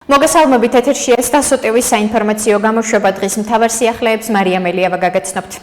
მოგესალმებით ეთერშია სტასოტივის საინფორმაციო გამოშვება დღის მთავარ სიახლეებს მარია მელიავა გაგაცნობთ.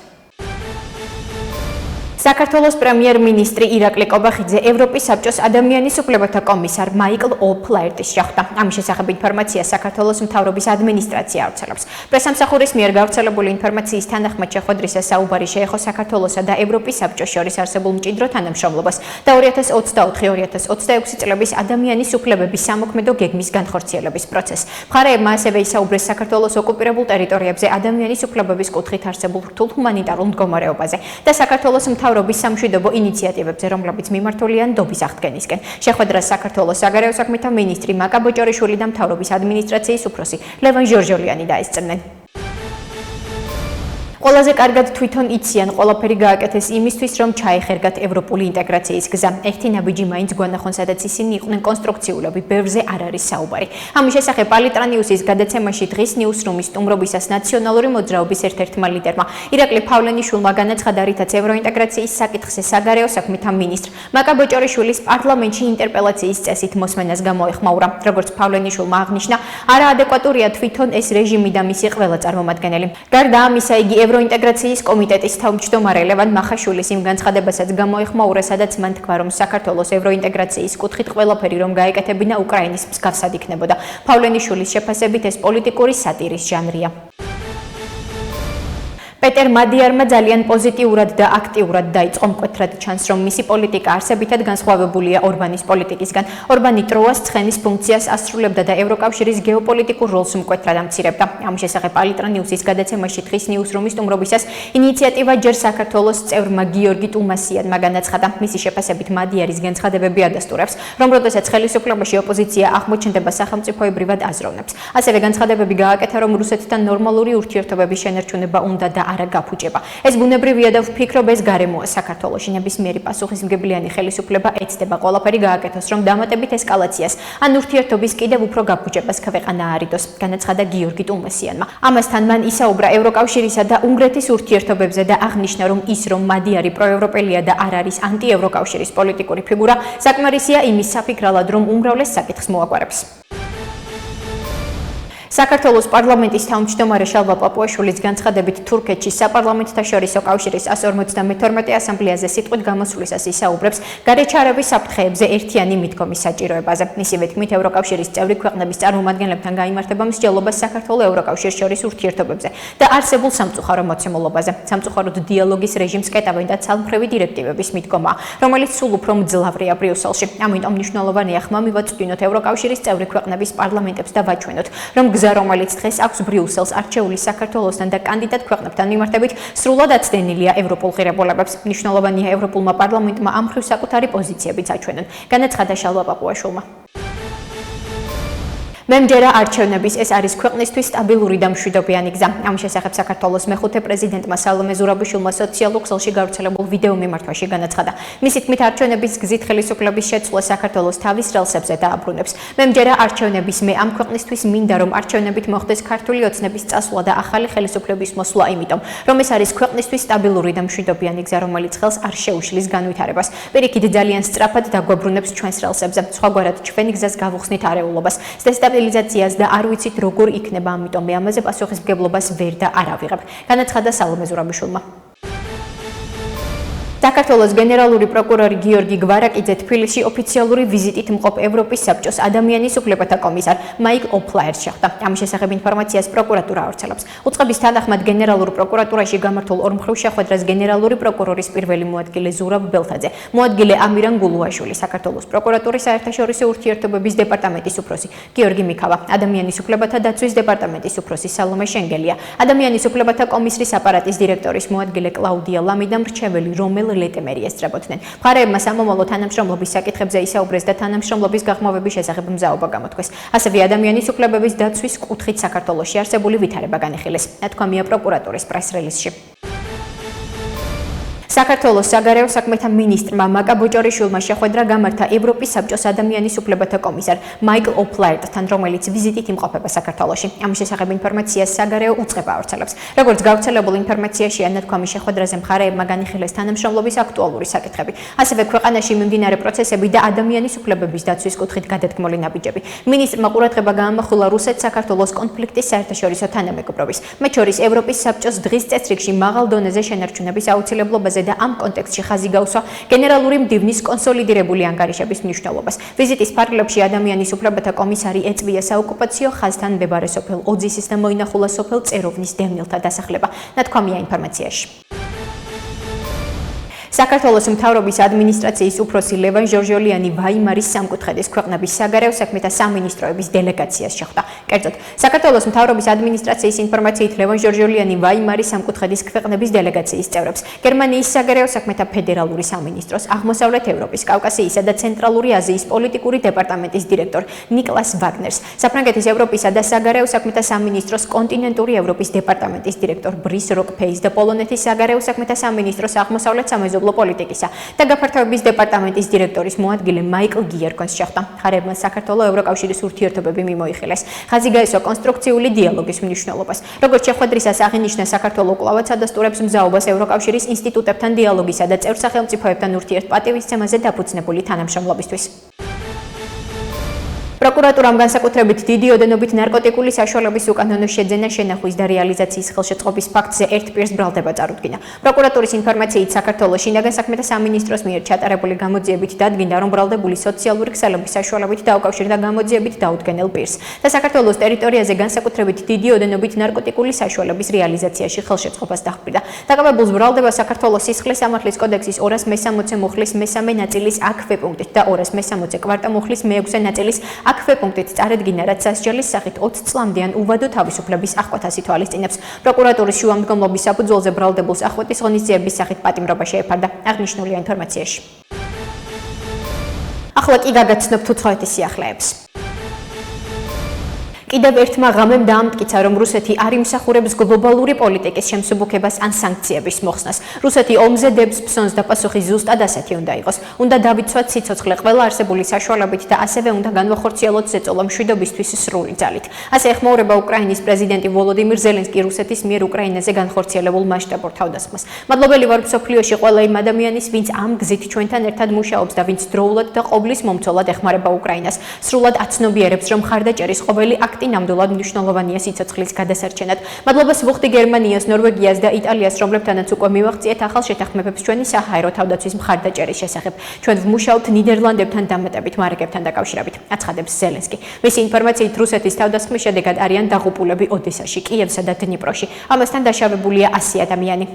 საქართველოს პრემიერ-მინისტრი ირაკლი კობახიძე ევროპის საბჭოს ადამიანის უფლებათა კომისარ მაიკლ ოფლაერტის შეხვდა. ამის შესახებ ინფორმაცია საქართველოს მთავრობის ადმინისტრაცია ავრცელებს. პრესამსახურის მიერ გავრცელებული ინფორმაციის თანახმად შეხვედრისას საუბარი შეეხო საქართველოსა და ევროპის საბჭოს შორის არსებულ მჭიდრო თანამშრომლობას და 2024-2026 წლების ადამიანის უფლებების სამოქმედო გეგმის განხორციელების პროცესს. მხარეებმა ასევე ისაუბრეს საქართველოს ოკუპირებულ ტერიტორიებზე ადამიანის უფლებების კუთხით არსებულ რთულ ჰუმანიტარულ მდგომარეობაზე და საქართველოს მთავრობის სამშვიდობო ინიციატივებზე, რომლებიც მიმართულია ნდობის აღდგენისკენ. შეხვედრას საქართველოს საგარეო საქმეთა მინისტრი მაკა ბოჭორიშვილი და მთავრობის ადმინისტრაციის უფროსი ლევან ჟორჟოლიანი დაესწრნენ. ყველაზე კარგად თვითონ იციან ყველაფერი გააკეთეს იმისთვის, რომ ჩაეხერგათ ევროპული ინტეგრაციის გზა. ერთი ნაბიჯი მაინც გვანახონ, სადაც ისინი იყვნენ კონსტრუქციულები, ბევრზე არ არის საუბარი. ამის შესახებ პალიტრანიუსის გადაცემაში დღის ნიუსრუმის სტუმრობისას ნაციონალური მოძრაობის ერთ-ერთმა ლიდერმა ირაკლი ფავლენიშვილმა განაცხადა, რითაც ევროინტეგრაციის საკითხზე საგარეო საქმეთა მინისტრ მაკა ბოჭორიშვილის პარლამენტში ინტერპელაციის წესით მოსმენას გამოეხმაურა. როგორც ფავლენიშვილმა აღნიშნა, არაადეკვატურია თვითონ ეს რეჟიმი და მისი ყველა წარმომადგენელი. გარდა ამისა, იგი ევროინტეგრაციის კომიტეტის თავმჯდომარე ლევან მახაშვილის იმ განცხადებასაც გამოეხმაურა, სადაც მან თქვა, რომ საქართველოს ევროინტეგრაციის კუთხით ყველაფერი რომ გაეკეთებინა უკრაინის მსგავსად იქნებოდა. ფავლენიშვილის შეფასებით ეს პოლიტიკური სატირის ჟანრია. პეტერ მადიარმა ძალიან პოზიტიურად და აქტიურად დაიწყო. მკვეთრად ჩანს, რომ მისი პოლიტიკა არსებითად განსხვავებულია ორბანის პოლიტიკისგან. ორბანი ტროას ცხენის ფუნქციას ასრულებდა და ევროკავშირის გეოპოლიტიკურ როლს მკვეთრად ამცირებდა. ამის შესახებ პალიტრანიუსის გადაცემაში დღის ნიუსრუმის სტუმრობისას ინიციატივა ჯერ საქართველოს წევრმა გიორგი ტუმასიანმა განაცხადა. მისი შეფასებით მადიარის განცხადებები ადასტურებს, რომ როდესაც ხელისუფლებაში ოპოზიცია აღმოჩნდება სახელმწიფოებრივად აზროვნებს. ასევე განცხადებები გააკეთა, რომ რუსეთთან ნორმალური ურთიერთობების შენარჩუნება უნდა და არა გაფუჭება. ეს ბუნებრივია და ვფიქრობ, ეს გარემოა საქართველოში. ნებისმიერი პასუხისმგებლიანი ხელისუფლება ეცდება ყველაფერი გააკეთოს, რომ დამატებით ესკალაციას ან ურთიერთობის კიდევ უფრო გაფუჭებას ქვეყანა არიდოს, განაცხადა გიორგი ტუმასიანმა. ამასთან მან ისაუბრა ევროკავშირისა და უნგრეთის ურთიერთობებზე და აღნიშნა, რომ ის, რომ მადიარი პროევროპელია და არ არის ანტიევროკავშირის პოლიტიკური ფიგურა, საკმარისია იმის საფიქრალად, რომ უმრავლეს საკითხს მოაგვარებს. საქართველოს პარლამენტის თავმჯდომარე შალვა პაპუაშვილის განცხადებით თურქეთში საპარლამენტთაშორისო კავშირის 152 ასამბლეაზე სიტყვით გამოსვლისას ისაუბრებს გარეჩარების საფრთხეებზე ერთიანი მიდგომის საჭიროებაზე. მისივე თქმით, ევროკავშირის წევრი ქვეყნების წარმომადგენლებთან გაიმართება მსჯელობა საქართველოს ევროკავშირს შორის ურთიერთობებზე და არსებულ სამწუხარო მოცემულობაზე. სამწუხაროდ დიალოგის რეჟიმს კეტავენ და ცალმხრივი დირექტივების მიდგომა, რომელიც სულ უფრო მძლავრია ბრიუსელში. ამიტომ მნიშვნელოვანია ხმა მივაწვდინოთ ევროკავშირის წევრი ქვეყნების პარლამენტებს და ვაჩვენოთ, რომ რომელიც დღეს აქვს ბრიუსელს არჩეული საქართველოსთან და კანდიდატ ქვეყნებთან მიმართებით სრულად აცდენილია ევროპულ ღირებულებებს. მნიშვნელოვანია ევროპულმა პარლამენტმა ამ მხრივ საკუთარი პოზიციებიც აჩვენონ, განაცხადა შალვა პაპუაშვილმა. მემჯერა არჩევნების ეს არის ქვეყნისთვის სტაბილური და მშვიდობიანი გზა. ამის შესახებ საქართველოს მეხუთე პრეზიდენტმა სალომე ზურაბიშვილმა სოციალურ ქსელში გავრცელებულ ვიდეო მიმართვაში განაცხადა. მისი თქმით, არჩევნების გზით ხელისუფლების შეცვლა საქართველოს თავის რელსებზე დააბრუნებს. მემჯერა არჩევნების მე ამ ქვეყნისთვის მინდა, რომ არჩევნებით მოხდეს ქართული ოცნების წასვლა და ახალი ხელისუფლების მოსვლა, იმიტომ, რომ ეს არის ქვეყნისთვის სტაბილური და მშვიდობიანი გზა, რომელიც ხელს არ შეუშლის განვითარებას. პირიქით, ძალიან სწრაფად დაგვაბრუნებს ჩვენს რელსებზე. სხვაგვარად ჩვენ გზას გავუხსნით არეულობას. სტაბილიზაციას და არ ვიცით როგორ იქნება, ამიტომ მე ამაზე პასუხისმგებლობას ვერ და არ ავიღებ, განაცხადა სალომე ზურაბიშვილმა. საქართველოს გენერალური პროკურორი გიორგი გვარაკიძე თბილისში ოფიციალური ვიზიტით მყოფ ევროპის საბჭოს ადამიანის უფლებათა კომისარ მაიკლ ოფლაერს შეხვდა. ამის შესახებ ინფორმაციას პროკურატურა ავრცელებს. უწყების თანახმად გენერალურ პროკურატურაში გამართულ ორმხრივ შეხვედრას გენერალური პროკურორის პირველი მოადგილე ზურაბ ბელთაძე, მოადგილე ამირან გულუაშვილი, საქართველოს პროკურატურის საერთაშორისო ურთიერთობების დეპარტამენტის უფროსი გიორგი მიქავა, ადამიანის უფლებათა დაცვის დეპარტამენტის უფროსი სალომე შენგელია, ადამიანის უფლებათა კომისრის აპარატის დირექტორის მოადგილე კლაუდია ლამი და მრჩეველი რომელ ლეტემერი ესწრებოდნენ. მხარეებმა სამომავლო თანამშრომლობის საკითხებზე ისაუბრეს და თანამშრომლობის გაღრმავების შესახებ მზაობა გამოთქვეს. ასევე ადამიანის უფლებების დაცვის კუთხით საქართველოში არსებული ვითარება განიხილეს. ნათქვამია პროკურატურის პრეს-რელიზში. საქართველოს საგარეო საქმეთა მინისტრმა მაკა ბოჭორიშვილმა შეხვედრა გამართა ევროპის საბჭოს ადამიანის უფლებათა კომისარ მაიკლ ოფლაერტთან, რომელიც ვიზიტით იმყოფება საქართველოში. ამის შესახებ ინფორმაციას საგარეო უწყება ავრცელებს. როგორც გავრცელებულ ინფორმაციაში ანათქვამის შეხვედრაზე მხარეებმა განიხილეს თანამშრომლობის აქტუალური საკითხები, ასევე ქვეყანაში მიმდინარე პროცესები და ადამიანის უფლებების დაცვის კუთხით გადადგმული ნაბიჯები. მინისტრმა ყურადღება გაამახვილა რუსეთ-საქართველოს კონფლიქტის საერთაშორისო თანამეგობრობის, მათ შორის ევროპის საბჭოს დღის წესრიგში მაღალ დონეზე შენარჩუნების აუცილებლობაზე და ამ კონტექსტში ხაზი გაუსვა გენერალური მდივნის კონსოლიდირებული ანგარიშების მნიშვნელობას. ვიზიტის ფარგლებში ადამიანის უფლებათა კომისარი ეწვია საოკუპაციო ხაზთან მდებარე სოფელ ოძისის და მოინახულა სოფელ წეროვნის დევნილთა დასახლება. ნათქვამია ინფორმაციაში. საქართველოს მთავრობის ადმინისტრაციის უფროსი ლევან ჟორჟოლიანი ვაიმარის სამკუთხედის ქვეყნების საგარეო საქმეთა სამინისტროების დელეგაციას შეხვდა. კერძოდ, საქართველოს მთავრობის ადმინისტრაციის ინფორმაციით ლევან ჟორჟოლიანი ვაიმარის სამკუთხედის ქვეყნების დელეგაციის წევრებს, გერმანიის საგარეო საქმეთა ფედერალური სამინისტროს, აღმოსავლეთ ევროპის, კავკასიისა და ცენტრალური აზიის პოლიტიკური დეპარტამენტის დირექტორ ნიკლას ვაგნერს, საფრანგეთის ევროპისა და საგარეო საქმეთა სამინისტროს კონტინენტური ევროპის დეპარტამენტის დირექტორ ბრիս როკფეის და პოლონეთის საგარეო საქმეთა სამინისტროს აღმოსავლეთ სამეზობლო პოლიტიკისა და გაფართოების დეპარტამენტის დირექტორის მოადგილე მაიკლ გიერკონს შეხვდა. მხარეებმა საქართველოს ევროკავშირის ურთიერთობები მიმოიხილეს. ხაზი გაესვა კონსტრუქციული დიალოგის მნიშვნელობას. როგორც შეხვედრისას აღინიშნა, საქართველოს კვლავაც ადასტურებს მზაობას ევროკავშირის ინსტიტუტებთან დიალოგისა და წევრ სახელმწიფოებთან ურთიერთპატივისცემაზე დაფუძნებული თანამშრომლობისთვის. პროკურატურამ განსაკუთრებით დიდი ოდენობით ნარკოტიკული საშუალების უკანონო შეძენა, შენახვის და რეალიზაციის ხელშეწყობის ფაქტზე ერთ პირს ბრალდება წარუდგინა. პროკურატურის ინფორმაციით, საქართველოს შინაგან საქმეთა სამინისტროს მიერ ჩატარებული გამოძიებით დადგინდა, რომ ბრალდებული სოციალური ქსელების საშუალებით დაუკავშირდა გამოძიებით დაუდგენელ პირს და საქართველოს ტერიტორიაზე განსაკუთრებით დიდი ოდენობით ნარკოტიკული საშუალების რეალიზაციაში ხელშეწყობას დაჰყურდა. დაკავებულს ბრალდება საქართველოს სისხლის სამართლის კოდექსის 260 მუხლის მესამე ნაწილის აქვე პუნქტით და 260 კვარტა მუხლის მეექვსე ნაწილის აქვე პუნქტით წარედგინა, რაც სასჯელის სახით 20 წლამდე ან უვადო თავისუფლების აღკვეთას ითვალისწინებს. პროკურატურის შუამდგომლობის საფუძველზე ბრალდებულს ახвоტის ღონისძიების სახით პატიმრობა შეეფარდა. აღნიშნულია ინფორმაციაში. ახლა კი გაგაცნობთ უცხოეთის სიახლეებს. კიდევ ერთმა ღამემ დაამტკიცა, რომ რუსეთი არ იმსახურებს გლობალური პოლიტიკის შემსუბუქებას ან სანქციების მოხსნას. რუსეთი ომზე დებს ფსონს და პასუხი ზუსტად ასეთი უნდა იყოს. უნდა დავიცვათ სიცოცხლე ყველა არსებული საშუალებით და ასევე უნდა განვახორციელოთ ზეწოლა მშვიდობისთვის სრული ძალით. ასე ეხმაურება უკრაინის პრეზიდენტი ვოლოდიმირ ზელენსკი რუსეთის მიერ უკრაინაზე განხორციელებულ მასშტაბურ თავდასხმას. მადლობელი ვარ მსოფლიოში ყველა იმ ადამიანის, ვინც ამ გზით ჩვენთან ერთად მუშაობს და ვინც დროულად და ყოვლის მომცველად ეხმარება უკრაინას. სრულად აცნობიერებს, რომ მხარდაჭერის ყოველი ნამდვილად მნიშვნელოვანია სიცოცხლის გადასარჩენად. მადლობას ვუხდი გერმანიას, ნორვეგიას და იტალიას, რომლებთანაც უკვე მივაღწიეთ ახალ შეთანხმებებს ჩვენი საჰაერო თავდაცვის მხარდაჭერის შესახებ. ჩვენ ვმუშაობთ ნიდერლანდებთან დამატებით მარკებთან დაკავშირებით, აცხადებს ზელენსკი. მისი ინფორმაციით, რუსეთის თავდასხმის შედეგად არიან დაღუპულები ოდესაში, კიევსა და დნიპროში. ამასთან დაშავებულია 100 ადამიანი.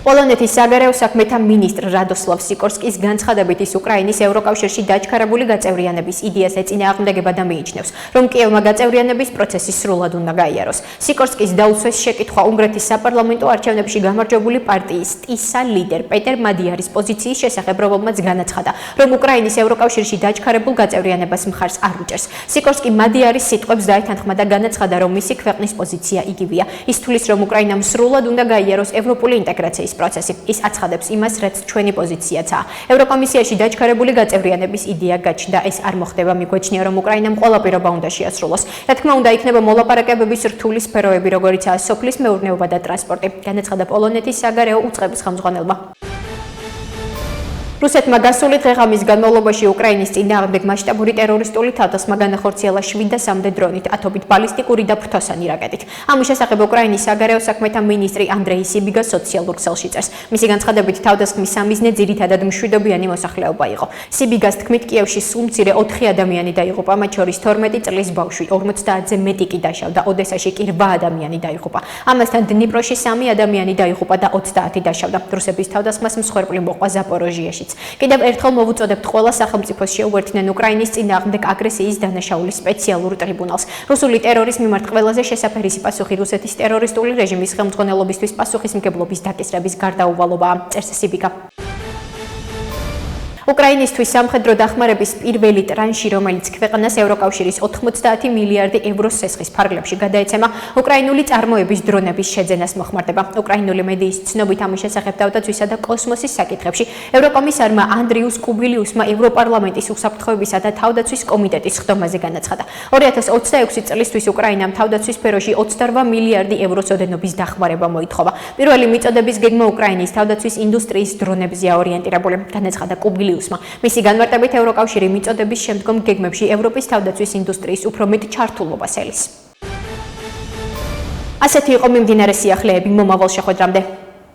პოლონეთის საგარეო საქმეთა მინისტრ რადოსლავ სიკორსკის განცხადებით, ის უკრაინის ევროკავშირში დაჩქარებული გაწევრიანების იდეას ეწინააღმდეგება და მიიჩნევს, რომ კიევმა გაწევრიანების პროცესი სრულად უნდა გაიაროს. სიკორსკის დაუსვეს შეკითხვა უნგრეთის საპარლამენტო არჩევნებში გამარჯვებული პარტიის ტისა ლიდერ პეტერ მადიარის პოზიციის შესახებ, რომელმაც განაცხადა, რომ უკრაინის ევროკავშირში დაჩქარებულ გაწევრიანებას მხარს არ უჭერს. სიკორსკი მადიარის სიტყვებს დაეთანხმა და განაცხადა, რომ მისი ქვეყნის პოზიცია იგივეა. ის თვლის, რომ უკრაინამ სრულად უნდა გაიაროს ევროპული ინტეგრაციის პროცესი. ის აცხადებს იმას, რაც ჩვენი პოზიციაცაა. ევროკომისიაში დაჩქარებული გაწევრიანების იდეა გაჩნდა. ეს არ მოხდება, მიგვაჩნია, რომ უკრაინამ ყველა პირობა უნდა შეასრულოს. რა თქმა უნდა, იქნება მოლაპარაკებების რთული სფეროები, როგორიცაა სოფლის მეურნეობა და ტრანსპორტი, განაცხადა პოლონეთის საგარეო უწყების ხელმძღვანელმა. რუსეთმა გასული დღე-ღამის განმავლობაში უკრაინის წინააღმდეგ მასშტაბური ტერორისტული თავდასხმა განახორციელა 703 დრონით, ათობით ბალისტიკური და ფრთოსანი რაკეტით. ამის შესახებ უკრაინის საგარეო საქმეთა მინისტრი ანდრეი სიბიგა სოციალურ ქსელში წერს. მისი განცხადებით, თავდასხმის სამიზნე ძირითადად მშვიდობიანი მოსახლეობა იყო. სიბიგას თქმით, კიევში სულ მცირე 4 ადამიანი დაიღუპა, მათ შორის 12 წლის ბავშვი, 50-ზე მეტი კი დაშავდა, ოდესაში კი 8 ადამიანი დაიღუპა. ამასთან დნიპროში 3 ადამიანი დაიღუპა და 30 დაშავდა. რუსების თავდასხმას მსხვერპლი მოყვა ზაპოროჟიეში. კიდევ ერთხელ მოვუწოდებთ ყველა სახელმწიფოს შეუერთდნენ უკრაინის წინააღმდეგ აგრესიის დანაშაულის სპეციალურ ტრიბუნალს. რუსული ტერორის მიმართ ყველაზე შესაფერისი პასუხი რუსეთის ტერორისტული რეჟიმის ხელმძღვანელობისთვის პასუხისმგებლობის დაკისრების გარდაუვალობაა, წერს სიბიგა. უკრაინისთვის სამხედრო დახმარების პირველი ტრანში, რომელიც ქვეყანას ევროკავშირის 90 მილიარდი ევროს სესხის ფარგლებში გადაეცემა, უკრაინული წარმოების დრონების შეძენას მოხმარდება. უკრაინული მედიის ცნობით ამის შესახებ თავდაცვისა და კოსმოსის საკითხებში ევროკომისარმა ანდრიუს კუბილიუსმა ევროპარლამენტის უსაფრთხოებისა და თავდაცვის კომიტეტის ხდომაზე განაცხადა. 2026 წლისთვის უკრაინამ თავდაცვის სფეროში 28 მილიარდი ევროს ოდენობის დახმარება მოითხოვა. პირველი მიწოდების გეგმა უკრაინის თავდაცვის ინდუსტრიის დრონებზეა ორიენტირებული, განაცხადა კუბილიუსმა. მისი განმარტებით ევროკავშირი მიწოდების შემდგომ გეგმებში ევროპის თავდაცვის ინდუსტრიის უფრო მეტ ჩართულობას ელის. ასეთი იყო მიმდინარე სიახლეები მომავალ შეხვედრამდე.